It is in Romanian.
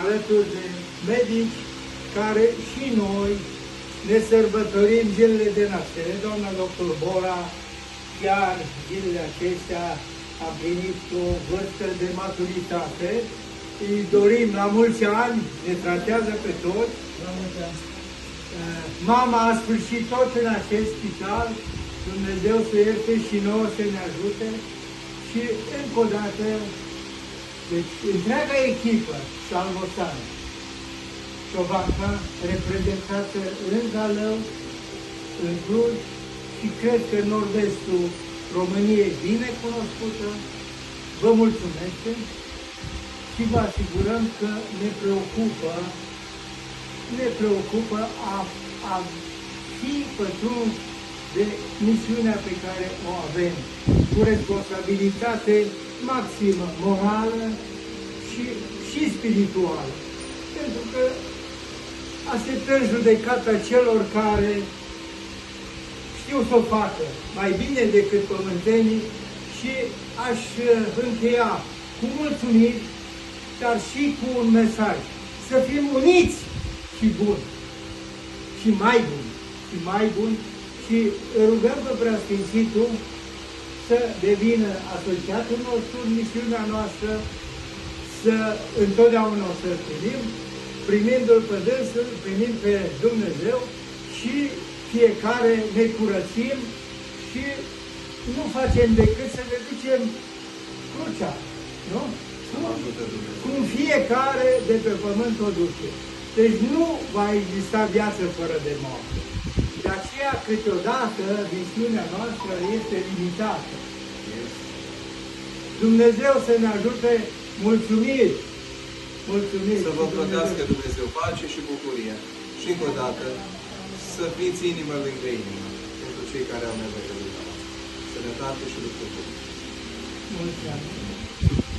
alături de medici care și noi ne sărbătorim zilele de naștere. Doamna doctor Bora, chiar zilele acestea, a primit o vârstă de maturitate. Îi dorim la mulți ani, ne tratează pe toți. Mama a sfârșit tot în acest spital, Dumnezeu să ierte și nouă să ne ajute. Și încă o dată, deci întreaga echipă salmosană, Ciovanca, reprezentată în Zalău, în Cluj și cred că în nord-estul României bine cunoscută, vă mulțumesc și vă asigurăm că ne preocupă a fi pătruns de misiunea pe care o avem, cu responsabilitate maximă, morală și spirituală. Pentru că așteptăm judecata celor care știu să o facă mai bine decât pământenii și aș încheia cu mulțumiri, dar și cu un mesaj. Să fim uniți și buni, și mai buni, și rugăm pe Preasfințitul să devină asociatul nostru în misiunea noastră, să întotdeauna o să-L primim, primindu-L pe dânsul, primind pe Dumnezeu și fiecare ne curățim și nu facem decât să ne ducem crucea, nu? Cum fiecare de pe pământ o duce. Deci nu va exista viață fără de moarte. De aceea, câteodată, misiunea noastră este limitată. Dumnezeu să ne ajute, mulțumiri! Mulțumiri! Să vă plătească Dumnezeu pace și bucurie. Și încă o dată, să fiți inimă lângă inimă pentru cei care au nevoie de dumneavoastră. Sănătate și lucruri. Mulțumesc!